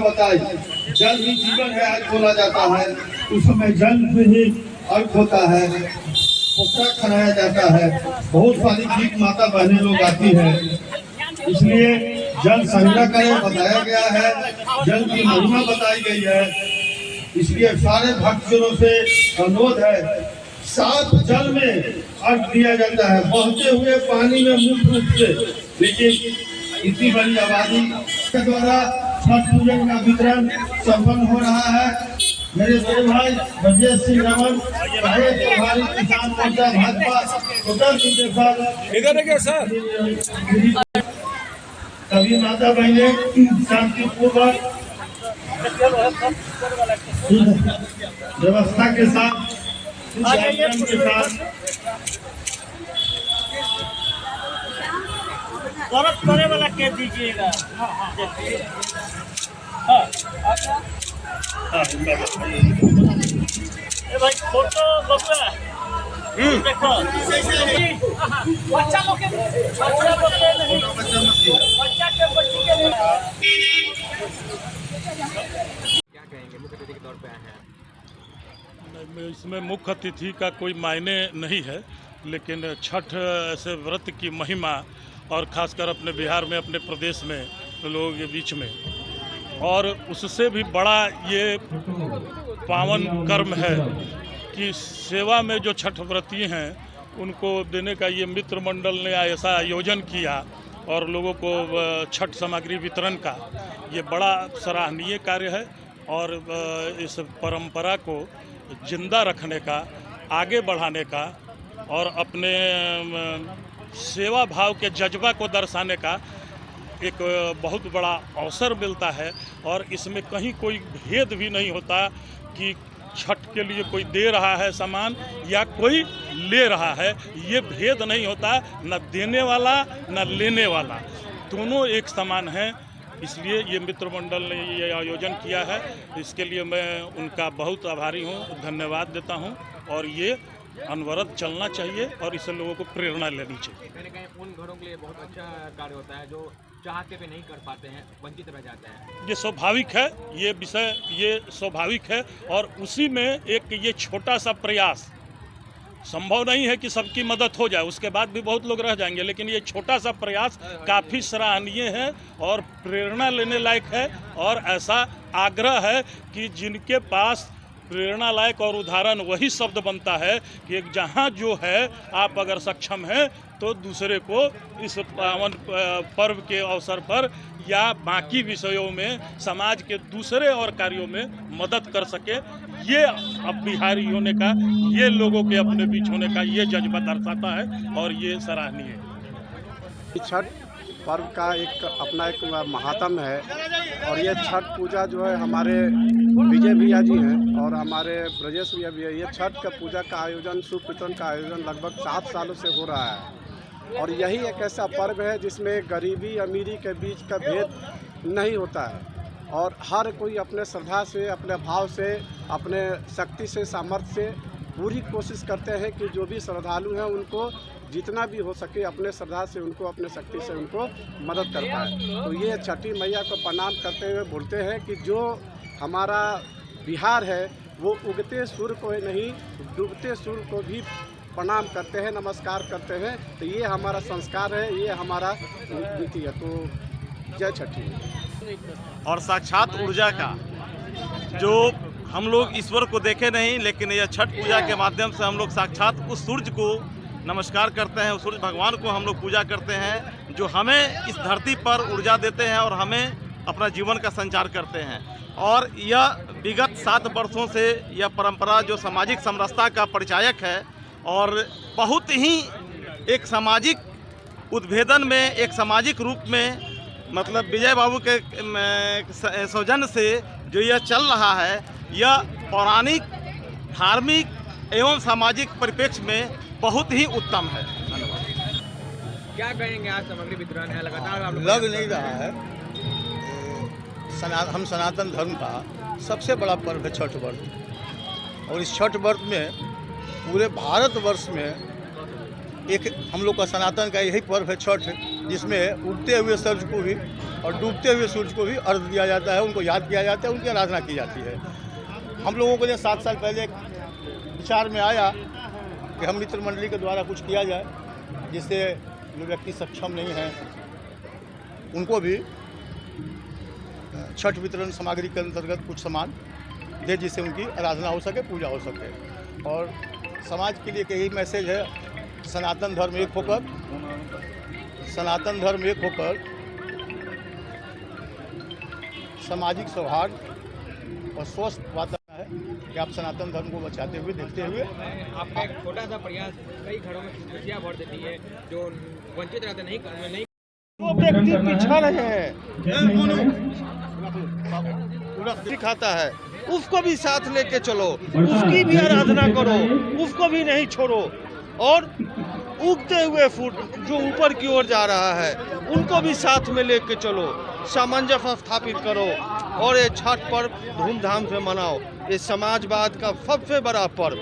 बताइए, जल ही जीवन है, आज बोला जाता है। उस समय जल में ही अर्थ होता है, पोखरा खनाया जाता है। बहुत सारी गीत माता बहनें लोग आती है, इसलिए जल संग्रह करें बताया गया है, जल की महिमा बताई गई है। इसलिए सारे भक्तजनों से अनुरोध है, साफ जल में अर्घ दिया जाता है, बहते हुए पानी में मुख्य रूप से। लेकिन इतनी बड़ी आबादी के द्वारा छठ पूजन का वितरण संपन्न हो रहा है। मेरे बड़े भाई ब्रजेश सिंह रमन, प्रभारी किसान मोर्चा भाजपा इधर सर, सभी माता बहने शांतिपूर्वक व्यवस्था के साथ औरत करे वाला कह दीजिएगा। भाई फोटो बबुआ देखो, बच्चा लोग के नहीं, बच्चा के बच्ची के नहीं। क्या कहेंगे, मुख्य अतिथि के तौर पे आए हैं? इसमें मुख्य अतिथि का कोई मायने नहीं है, लेकिन छठ ऐसे व्रत की महिमा और ख़ासकर अपने बिहार में, अपने प्रदेश में लोगों के बीच में, और उससे भी बड़ा ये पावन कर्म है कि सेवा में जो छठ व्रती हैं उनको देने का ये मित्र मंडल ने ऐसा आयोजन किया और लोगों को छठ सामग्री वितरण का ये बड़ा सराहनीय कार्य है। और इस परंपरा को जिंदा रखने का, आगे बढ़ाने का और अपने सेवा भाव के जज्बा को दर्शाने का एक बहुत बड़ा अवसर मिलता है। और इसमें कहीं कोई भेद भी नहीं होता कि छठ के लिए कोई दे रहा है सामान या कोई ले रहा है, ये भेद नहीं होता, न देने वाला न लेने वाला, दोनों एक समान हैं। इसलिए ये मित्र मंडल ने ये आयोजन किया है, इसके लिए मैं उनका बहुत आभारी हूँ, धन्यवाद देता हूँ। और ये अनवरत चलना चाहिए और इससे लोगों को प्रेरणा लेनी चाहिए। कहीं न कहीं उन घरों के लिए बहुत अच्छा कार्य होता है जो चाहते भी नहीं कर पाते हैं, वंचित रह जाते हैं। ये स्वाभाविक है, ये विषय ये स्वाभाविक है। और उसी में एक ये छोटा सा प्रयास, संभव नहीं है कि सबकी मदद हो जाए, उसके बाद भी बहुत लोग रह जाएंगे, लेकिन ये छोटा सा प्रयास काफ़ी सराहनीय है और प्रेरणा लेने लायक है। और ऐसा आग्रह है कि जिनके पास प्रेरणा लायक और उदाहरण वही शब्द बनता है कि जहाँ जो है आप अगर सक्षम हैं तो दूसरे को इस पावन पर्व के अवसर पर या बाकी विषयों में समाज के दूसरे और कार्यों में मदद कर सके। ये अब बिहारी होने का, ये लोगों के अपने बीच होने का ये जज्बा दर्शाता है और ये सराहनीय है। छठ पर्व का एक अपना एक महात्म है और ये छठ पूजा जो है हमारे विजय भैया जी हैं और हमारे ब्रजेश भैया भी है। ये छठ का पूजा का आयोजन, सूप वितरण का आयोजन लगभग 7 सालों से हो रहा है और यही एक ऐसा पर्व है जिसमें गरीबी अमीरी के बीच का भेद नहीं होता है और हर कोई अपने श्रद्धा से, अपने भाव से, अपने शक्ति से, सामर्थ्य से पूरी कोशिश करते हैं कि जो भी श्रद्धालु हैं उनको जितना भी हो सके अपने श्रद्धा से उनको, अपने शक्ति से उनको मदद कर पाए। तो ये छठी मैया को प्रणाम करते हुए बोलते हैं कि जो हमारा बिहार है वो उगते सूर्य को नहीं डूबते सूर्य को भी प्रणाम करते हैं, नमस्कार करते हैं। तो ये हमारा संस्कार है, ये हमारा नीति है। तो जय छठी। और साक्षात ऊर्जा का जो हम लोग ईश्वर को देखे नहीं, लेकिन यह छठ पूजा के माध्यम से हम लोग साक्षात उस सूर्य को नमस्कार करते हैं, उस सूर्य भगवान को हम लोग पूजा करते हैं जो हमें इस धरती पर ऊर्जा देते हैं और हमें अपना जीवन का संचार करते हैं। और यह विगत 7 वर्षों से यह परंपरा जो सामाजिक समरसता का परिचायक है और बहुत ही एक सामाजिक उद्भेदन में, एक सामाजिक रूप में, मतलब विजय बाबू के सौजन्य से जो यह चल रहा है, यह पौराणिक, धार्मिक एवं सामाजिक परिप्रेक्ष्य में बहुत ही उत्तम है। क्या कहेंगे, आज सामग्री वितरण है लगातार आप लग नहीं रहा है। हम सनातन धर्म का सबसे बड़ा पर्व है छठ व्रत। और इस छठ व्रत में पूरे भारतवर्ष में एक हम लोग का सनातन का यही पर्व है छठ, जिसमें उगते हुए सूरज को भी और डूबते हुए सूरज को भी अर्घ दिया जाता है, उनको याद किया जाता है, उनकी आराधना की जाती है। हम लोगों को 7 साल पहले विचार में आया कि हम मित्र मंडली के द्वारा कुछ किया जाए, जिससे जो व्यक्ति सक्षम नहीं हैं उनको भी छठ वितरण सामग्री के अंतर्गत कुछ सामान दे, जिससे उनकी आराधना हो सके, पूजा हो सके। और समाज के लिए यही मैसेज है, सनातन धर्म एक होकर, सनातन धर्म एक होकर सामाजिक सौहार्द और स्वस्थ वातावरण है कि आप सनातन धर्म को बचाते हुए, देखते हुए। आपका एक छोटा सा प्रयास कई घरों में खुशियाँ भर देती है, जो वंचित रहते नहीं वो व्यक्ति पिछड़ रहे हैं, पूरा सिखाता है, उसको भी साथ लेके चलो, उसकी भी आराधना करो, उसको भी नहीं छोड़ो। और उगते हुए फूट जो ऊपर की ओर जा रहा है उनको भी साथ में लेके चलो, सामंजस्य स्थापित करो और ये छठ पर्व धूमधाम से मनाओ। ये समाजवाद का सबसे बड़ा पर्व।